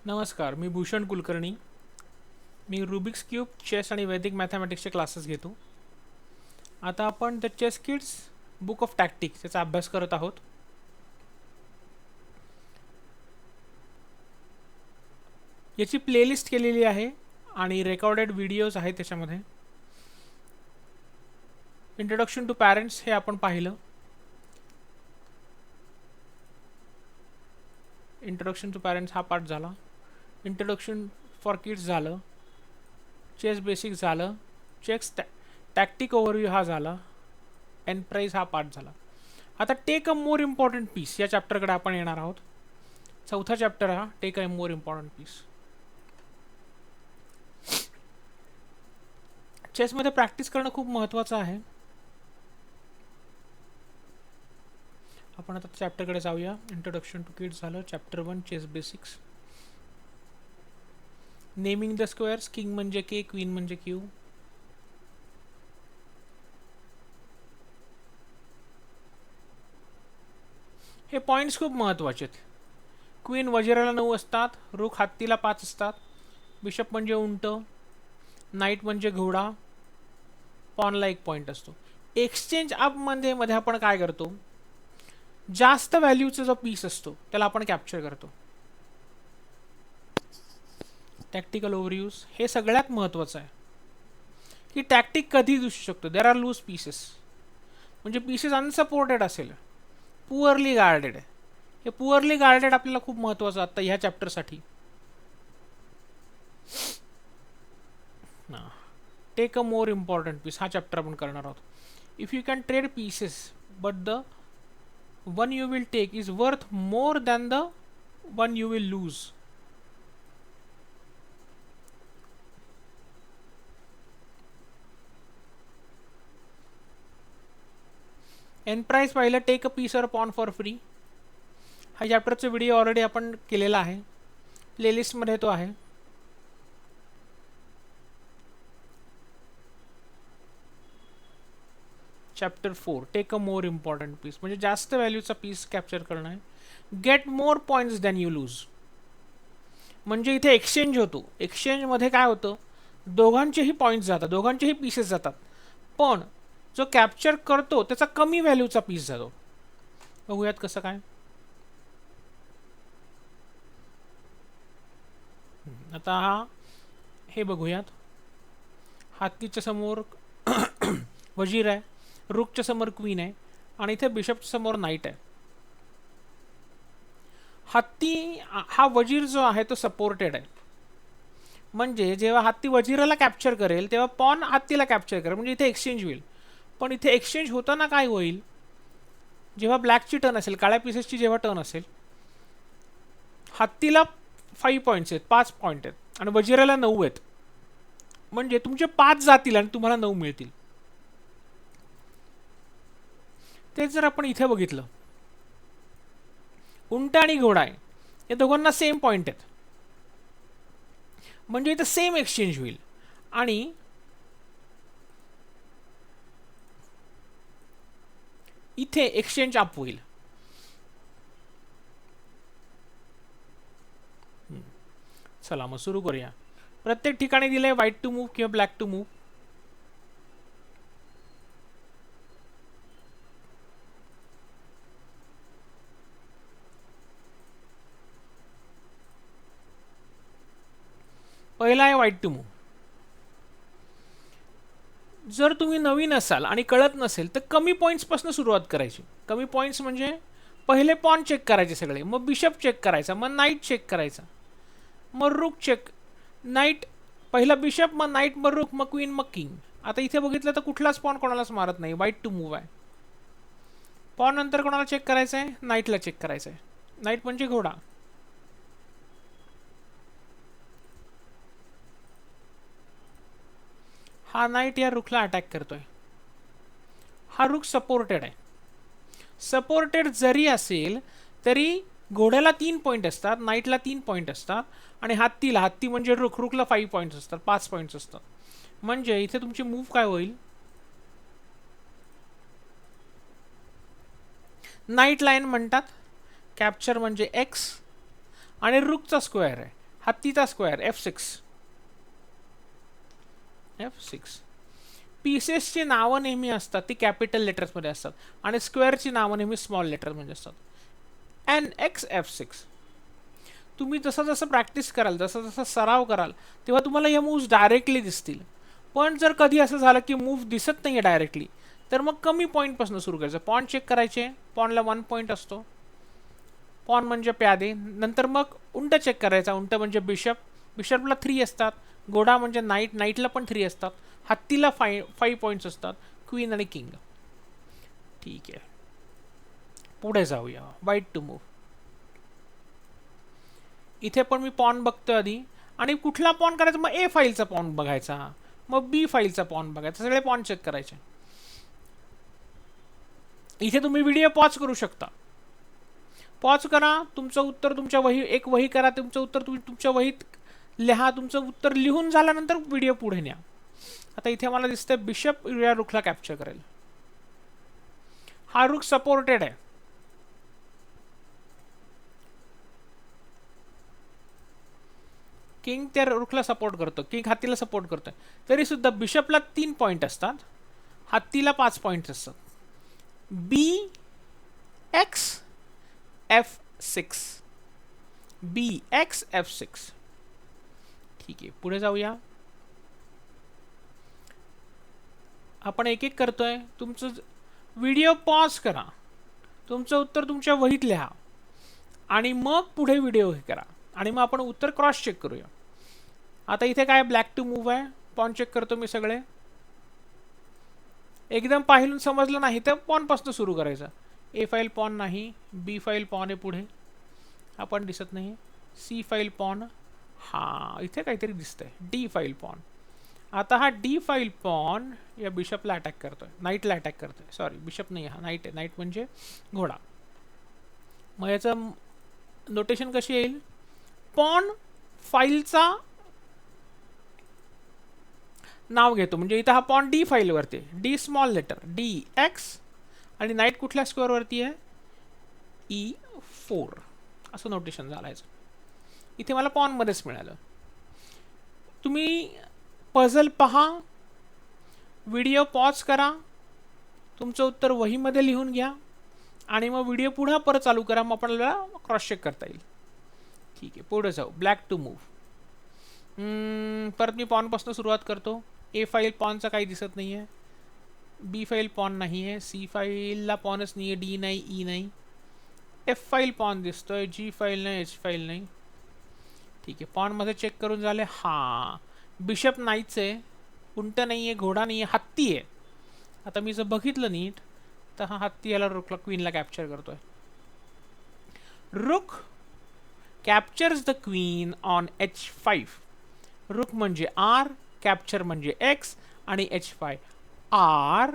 नमस्कार, मी भूषण कुलकर्णी. मी रुबिक्स क्यूब, चेस आणि वैदिक मॅथमॅटिक्सचे क्लासेस घेतो. आता आपण the chess kids book of tactics याचा अभ्यास करत आहोत. याची प्लेलिस्ट केलेली आहे आणि रेकॉर्डेड व्हिडिओज आहेत त्याच्यामध्ये. इंट्रोडक्शन टू पॅरेंट्स हे आपण पाहिलं. इंट्रोडक्शन टू पॅरेंट्स हा पार्ट झाला. इंट्रोडक्शन फॉर किड्स झालं. चेस बेसिक्स झालं. चेस टॅक्टिक ओव्हरव्ह्यू हा झाला. एनप्राइज हा पार्ट झाला. आता take a more important piece या चॅप्टरकडे आपण येणार आहोत. चौथा चॅप्टर हा take a more important piece. चेसमध्ये प्रॅक्टिस करणं खूप महत्त्वाचं आहे. आपण आता चॅप्टरकडे जाऊया. इंट्रोडक्शन टू किड्स झालं. Chapter 1 chess basics. Naming the squares. King म्हणजे के, क्वीन म्हणजे क्यू. हे पॉईंट्स खूप महत्त्वाचे आहेत. क्वीन वजिराला 9 असतात, रूक हत्तीला 5 असतात, बिशप म्हणजे उंट, नाईट म्हणजे घोडा, पॉनला 1 पॉईंट असतो. एक्सचेंज मध्ये आपण काय करतो, जास्त व्हॅल्यूचा जो पीस असतो त्याला आपण कॅप्चर करतो. टॅक्टिकल ओव्हरव्ह्यूज हे सगळ्यात महत्त्वाचं आहे की टॅक्टिक कधी दिसू शकतो. देर आर लूज पीसेस, म्हणजे पीसेस अनसपोर्टेड असेल, पुअरली गार्डेड. हे पुअरली गार्डेड आपल्याला खूप महत्त्वाचं आता ह्या चॅप्टरसाठी. Take a more important piece हा चॅप्टर आपण करणार आहोत. If you can trade pieces but the one you will take is worth more than the one you will lose. En prise पाहिलं. Take a piece or pawn for free. हा चॅप्टरचा video already आपण केलेला आहे, प्लेलिस्टमध्ये तो आहे. Chapter 4 take a more important piece, म्हणजे जास्त व्हॅल्यूचा पीस कॅप्चर करणं आहे. Get more points than you lose, म्हणजे इथे एक्सचेंज होतो. एक्सचेंजमध्ये काय होतं, दोघांचेही पॉईंट्स जातात, दोघांचेही पीसेस जातात, पण जो कॅप्चर करतो त्याचा कमी व्हॅल्यूचा पीस जातो. बघूयात कसं काय. आता हे बघूयात. हत्तीच्या समोर वजीर आहे, रूकच्या समोर क्वीन आहे आणि इथे बिशपच्या समोर नाईट आहे. हत्ती हा वजीर जो आहे तो सपोर्टेड आहे, म्हणजे जेव्हा हत्ती वजीराला कॅप्चर करेल तेव्हा पॉन हत्तीला कॅप्चर करेल, म्हणजे इथे एक्सचेंज होईल. पण इथे एक्सचेंज होताना काय होईल, जेव्हा ब्लॅकची टर्न असेल, काळ्या पीसेसची जेव्हा टर्न असेल, हत्तीला 5 पॉईंट्स आहेत, 5 पॉईंट आहेत आणि वजिराला 9 आहेत, म्हणजे तुमचे 5 जातील आणि तुम्हाला 9 मिळतील. तेच जर आपण इथे बघितलं, उंट आणि घोडा आहे, या दोघांना सेम पॉईंट आहेत, म्हणजे इथं सेम एक्सचेंज होईल आणि इथे एक्सचेंज अप होईल. चला मग सुरू करूया. प्रत्येक ठिकाणी दिलंय व्हाईट टू मूव्ह किंवा ब्लॅक टू मूव्ह. पहिला आहे व्हाईट टू मूव्ह. जर तुम्ही नवीन असाल आणि कळत नसेल तर कमी पॉईंट्सपासून सुरुवात करायची. कमी पॉईंट्स म्हणजे पहिले पॉन चेक करायचे सगळे, मग बिशप चेक करायचा, मग नाईट चेक करायचा, मग रूक चेक, नाईट, पहिला बिशप, मग नाईट, मग रूक, मग क्वीन, मग किंग. आता इथे बघितलं तर कुठलाच पॉन कोणालाच मारत नाही, व्हाईट टू मूव्ह आहे. पॉन नंतर कोणाला चेक करायचं आहे, नाईटला चेक करायचं आहे. नाईट म्हणजे घोडा. हा नाईट या रुकला अटॅक करतोय. हा रुक सपोर्टेड आहे. सपोर्टेड जरी असेल तरी घोड्याला 3 पॉईंट असतात, नाईटला 3 पॉईंट असतात आणि हत्तीला, हत्ती म्हणजे रुक, रुकला 5 पॉईंट्स असतात, 5 पॉईंट्स असतात. म्हणजे इथे तुमची मूव्ह काय होईल, नाईट लाईन म्हणतात. कॅप्चर म्हणजे एक्स आणि रुकचा स्क्वेअर आहे. हत्तीचा स्क्वेअर F6. F6. पीसेसची नावं नेहमी असतात ती कॅपिटल लेटर्समध्ये असतात आणि स्क्वेअरची नावं नेहमी स्मॉल लेटरमध्ये असतात. NX F6. तुम्ही जसं जसं प्रॅक्टिस कराल, जसं जसं सराव कराल, तेव्हा तुम्हाला या मूव्स डायरेक्टली दिसतील. पण जर कधी असं झालं की मूव्ह दिसत नाही आहे डायरेक्टली, तर मग कमी पॉईंटपासून सुरू करायचं. पॉन चेक करायचे. पॉनला 1 पॉईंट असतो. पॉन म्हणजे प्यादे. नंतर मग उंट चेक करायचा. उंट म्हणजे बिशप. बिशपला 3 असतात. घोडा म्हणजे नाईट. नाईटला पण 3 असतात. हत्तीला 5 पॉईंट्स असतात. क्वीन आणि किंग. ठीक आहे, पुढे जाऊया. वाईट टू मूव्ह. इथे पण मी पॉन बघतोय आधी. आणि कुठला पॉन करायचा, मग A फाईलचा पॉन बघायचा, मग B फाईलचा पॉन बघायचा. सगळे पॉन चेक करायचे. इथे तुम्ही व्हिडिओ पॉज करू शकता. पॉज करा. तुमचं उत्तर तुमच्या एक वही करा. तुमचं उत्तर तुम्ही तुमच्या वहीत लिहा. तुमचं उत्तर लिहून झाल्यानंतर व्हिडिओ पुढे न्या. आता इथे मला दिसतंय बिशप या रुखला कॅप्चर करेल. हा रुख सपोर्टेड आहे. किंग त्या रुखला सपोर्ट करतो. किंग हत्तीला सपोर्ट करतोय. तरी सुद्धा बिशपला 3 पॉईंट असतात. हत्तीला 5 पॉईंट असतात. BX F6. BX F6. ठीक आहे, पुढे जाऊया. आपण एक एक करतोय. तुमचं व्हिडिओ पॉज करा. तुमचं उत्तर तुमच्या वहीत लिहा आणि मग पुढे व्हिडिओ हे करा आणि मग आपण उत्तर क्रॉस चेक करूया. आता इथे काय ब्लॅक टू मूव्ह आहे. पॉन चेक करतो मी सगळे. एकदम पाहिलं समजलं नाही तर पॉनपासून सुरू करायचं. A फाईल पॉन नाही. B फाईल पॉन आहे पुढे. आपण दिसत नाही. C file pawn. हां, इथे काहीतरी दिसतंय. D file pawn. आता हा D फाईल पॉन या बिशपला अटॅक करतोय. नाईटला अटॅक करतोय. सॉरी, बिशप नाही, हा नाईट आहे. नाईट म्हणजे घोडा. मग याचं नोटेशन कशी येईल. पॉन फाईलचा नाव घेतो. म्हणजे इथं हा पॉन D फाईलवरती आहे. D स्मॉल लेटर DX आणि नाईट कुठल्या स्क्वेअरवरती आहे. E4 असं नोटेशन झालायचं. इथे मला पॉनमध्येच मिळालं. तुम्ही पझल पहा. व्हिडिओ पॉज करा. तुमचं उत्तर वहीमध्ये लिहून घ्या आणि मग व्हिडिओ पुन्हा परत चालू करा. मग आपल्याला क्रॉस चेक करता येईल. ठीक आहे, पुढे जाऊ. Black to move. परत मी पॉनपासून सुरुवात करतो. A फाईल पॉनचा काही दिसत नाही आहे. B फाईल पॉन नाही आहे. C फाईलला पॉनच नाही आहे. D नाही, E नाही. F फाईल पॉन दिसतोय. G फाईल नाही, H फाईल नाही. ठीक आहे, पॉनमध्ये चेक करून झाले. हां, बिशप नाहीच आहे. उंट नाही आहे. घोडा नाही आहे. हत्ती आहे. आता मी जर बघितलं नीट तर हा हत्ती याला रुखला क्वीनला कॅप्चर करतोय. रुख कॅप्चर्स द क्वीन ऑन H5. रुख म्हणजे R, कॅप्चर म्हणजे X आणि H5. R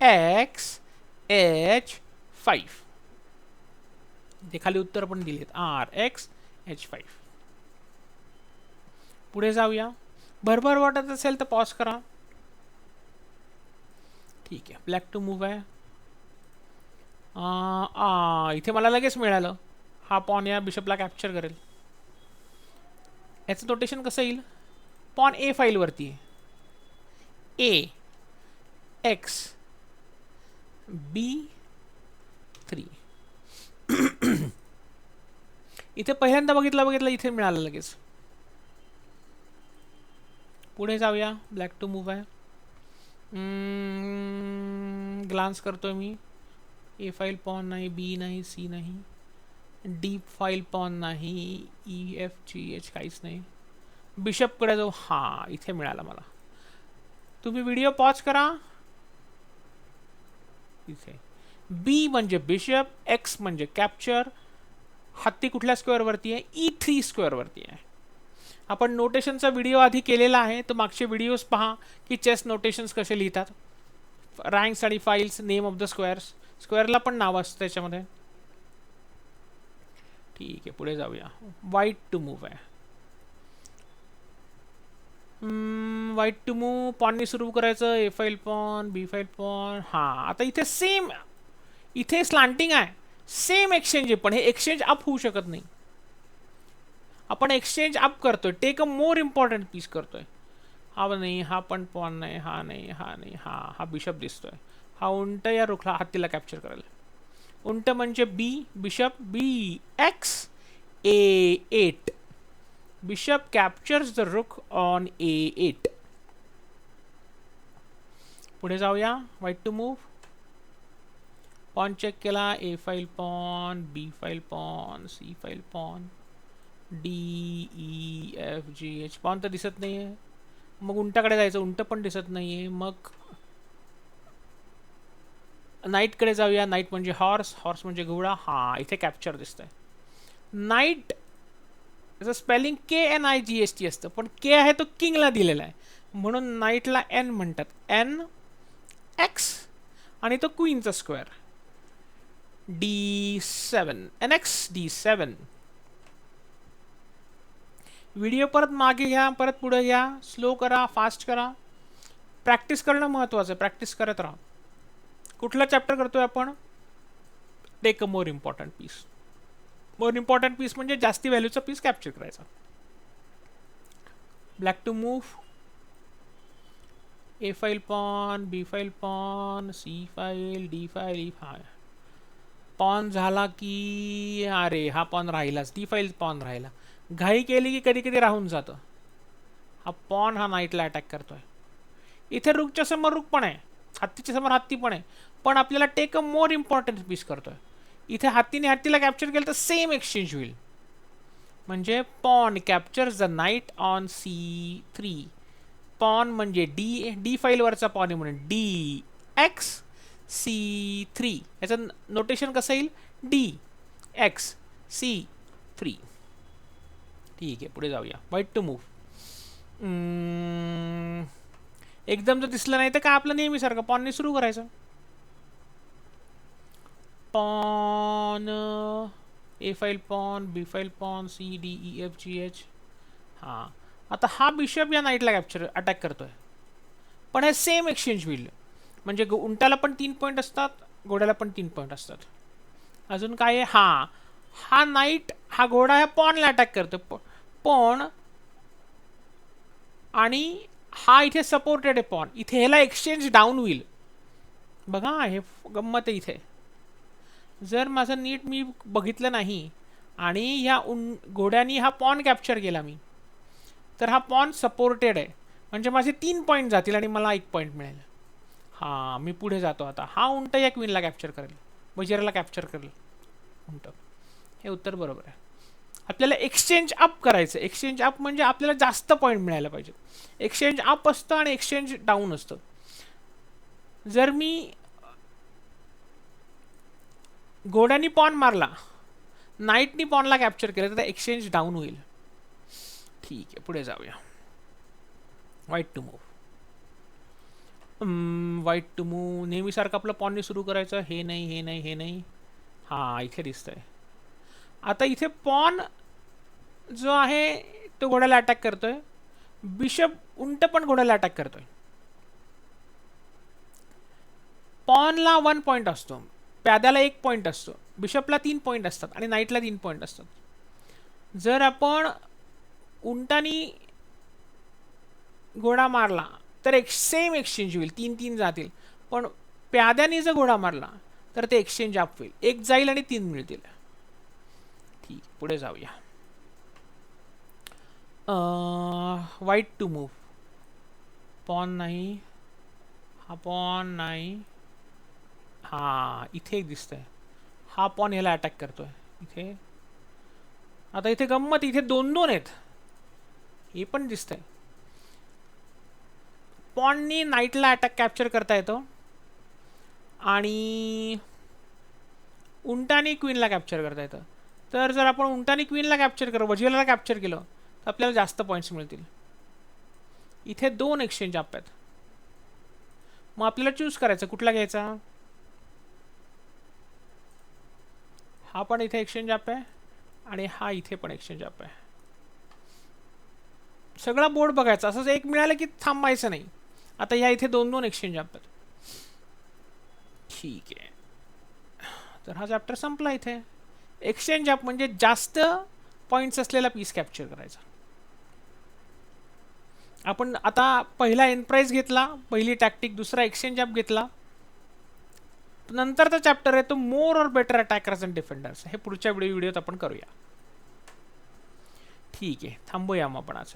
X H5. ते खाली उत्तर पण दिलेत. R X H5. पुढे जाऊया. भरभर वाटत असेल तर पॉज करा. ठीक आहे, ब्लॅक टू मूव्ह आहे. इथे मला लगेच मिळालं. हा पॉन या बिशपला कॅप्चर करेल. याचं नोटेशन कसं येईल. पॉन A फाईलवरती आहे. A X B3. इथे पहिल्यांदा बघितलं इथे मिळालं लगेच. पुढे जाऊया. ब्लॅक टू मूव्ह आहे. ग्लान्स करतोय मी. A फाईल पॉन नाही. B नाही. C नाही. D फाईल पॉन नाही. E F G H काहीच नाही. बिशपकडे जाऊ. हां, इथे मिळाला मला. तुम्ही व्हिडिओ पॉज करा. इथे B म्हणजे बिशप. X म्हणजे कॅप्चर. हत्ती कुठल्या स्क्वेअरवरती आहे. E3 स्क्वेअरवरती आहे. आपण नोटेशनचा व्हिडिओ आधी केलेला आहे, तर मागचे व्हिडिओज पहा की चेस नोटेशन्स कसे लिहितात. रँक्स आणि files, name of the squares. स्क्वेअरला पण नाव असतं त्याच्यामध्ये. ठीक आहे, पुढे जाऊया. वाईट टू मूव्ह आहे. वाईट टू मूव्ह. पॉननी सुरू करायचं. A file pawn, B file pawn. हां, आता इथे सेम, इथे स्लांटिंग आहे. सेम एक्सचेंज आहे, पण हे एक्सचेंज अप होऊ शकत नाही. आपण एक्सचेंज अप करतोय, take a more important piece करतोय. हा नाही, हा पण पॉन नाही, हा नाही, हा नाही, हा बिशप दिसतोय. हा उंट या रुखला हत्तीला कॅप्चर करेल. उंट म्हणजे B, bishop B x A8. Bishop captures the rook on A8. पुढे जाऊया. White to move. Pawn check केला, A file pawn, B file pawn, C file pawn, D E F G H. Pawn तर दिसत नाही आहे. मग उंटाकडे जायचं, उंट पण दिसत नाही आहे. मग नाईटकडे जाऊया. नाईट म्हणजे हॉर्स, हॉर्स म्हणजे घोडा. हा इथे कॅप्चर दिसतंय. नाईट त्याचं स्पेलिंग KNIGHT असतं, पण के आहे तो किंगला दिलेला आहे, म्हणून नाईटला N म्हणतात. NX आणि तो क्वीनचा square. D7, NX D7. Video परत मागे घ्या, परत पुढे घ्या, स्लो करा, फास्ट करा. प्रॅक्टिस करणं महत्त्वाचं आहे, प्रॅक्टिस करत राहा. कुठला चॅप्टर करतोय आपण? Take a more important piece. More important piece म्हणजे जास्ती व्हॅल्यूचा पीस कॅप्चर करायचा. Black to move. A file pawn, B file pawn, C file, D file, E file. Pawn झाला की अरे हा पॉन राहिलाच, डी फाईल पॉन राहिला. घाई केली की कधी कधी राहून जातं. हा पॉन हा नाईटला अटॅक करतोय. इथे रुकच्या समोर रुक पण आहे, हत्तीच्या समोर हत्ती पण आहे, पण आपल्याला take a more important piece करतोय. इथे हत्तीने हत्तीला कॅप्चर केलं तर सेम एक्सचेंज होईल. म्हणजे pawn captures the knight on C3. Pawn म्हणजे डी फाईलवरचा पॉन आहे म्हणून DXC3. याचं नोटेशन कसं येईल? DXC3. ठीक आहे, पुढे जाऊया. White to move. एकदम जर दिसलं नाही तर काय आपलं नेहमीसारखं पॉनने सुरू करायचं. Pawn, A file pawn, B file pawn, C D E F G H. हां, आता हा बिशप या नाईटला कॅप्चर अटॅक करतोय, पण हे सेम एक्सचेंज होईल. म्हणजे उंटाला पण 3 पॉईंट असतात, घोड्याला पण 3 पॉईंट असतात. अजून काय आहे? हा नाईट हा घोडा ह्या पॉनला अटॅक करतो, पण आणि हा इथे सपोर्टेड आहे पॉन. इथे ह्याला एक्सचेंज डाऊन होईल. बघा हे गंमत आहे इथे. जर माझं नीट मी बघितलं नाही आणि ह्या घोड्यानी हा पॉन कॅप्चर केला मी, तर हा पॉन सपोर्टेड आहे, म्हणजे माझे 3 पॉईंट जातील आणि मला 1 पॉईंट मिळेल. हां, मी पुढे जातो आता. हा उंट या क्वीनला कॅप्चर करेल, वजीराला कॅप्चर करेल उंट. हे उत्तर बरोबर आहे. आपल्याला एक्सचेंज अप करायचं. एक्सचेंज अप म्हणजे आपल्याला जास्त पॉईंट मिळायला पाहिजे. एक्सचेंज अप असतं आणि एक्सचेंज डाऊन असतं. जर मी घोड्यानी पॉन मारला, नाईटनी पॉनला कॅप्चर केलं, तर एक्सचेंज डाऊन होईल. ठीक आहे, पुढे जाऊया. White to move. White to move. नेहमीसारखं आपलं पॉनने सुरू करायचं. हे नाही, हे नाही, हे नाही. हां, इथे दिसतंय. आता इथे पॉन जो आहे तो घोड्याला अटॅक करतोय. बिशप उंट पण घोड्याला अटॅक करतोय. पॉनला 1 पॉईंट असतो, प्याद्याला 1 पॉईंट असतो, बिशपला 3 पॉईंट असतात आणि नाईटला 3 पॉईंट असतात. जर आपण उंटानी घोडा मारला तर सेम एक्सचेंज होईल, 3-3 जातील. पण प्याद्याने जर घोडा मारला तर ते एक्सचेंज अप होईल, 1 जाईल आणि 3 मिळतील. ठीक, पुढे जाऊया. White to move. पॉन नाही, हा पॉन नाही. हां, इथे एक दिसतंय. हा पॉन ह्याला अटॅक करतोय इथे. आता इथे गंमत, इथे 2-2 आहेत. हे पण दिसतंय. पॉननी नाईटला अटॅक कॅप्चर करता येतो आणि उंटाने क्वीनला कॅप्चर करता येतं. तर जर आपण उंटाने क्वीनला कॅप्चर केलं, वजीराला कॅप्चर केलं, तर आपल्याला जास्त पॉईंट्स मिळतील. इथे 2 एक्सचेंज अप आहेत. मग आपल्याला चूज करायचं कुठला घ्यायचा. हा पण इथे एक्सचेंज अप आहे आणि हा इथे पण एक्सचेंज अप आहे. सगळा बोर्ड बघायचा. असंच एक मिळालं की थांबायचं नाही. आता ह्या इथे 2-2 एक्सचेंज अप आहेत. ठीक आहे, तर हा चॅप्टर संपला. इथे एक्सचेंज अप म्हणजे जास्त पॉईंट्स असलेला पीस कॅप्चर करायचा. आपण आता पहिला एनप्राइज घेतला, पहिली टॅक्टिक, दुसरा एक्सचेंज ॲप घेतला. नंतरचा चॅप्टर आहे तो मोर और बेटर अटॅकर्स अँड डिफेंडर्स. हे पुढच्या व्हिडिओत आपण करूया. ठीक आहे, थांबूया मग आपण आज.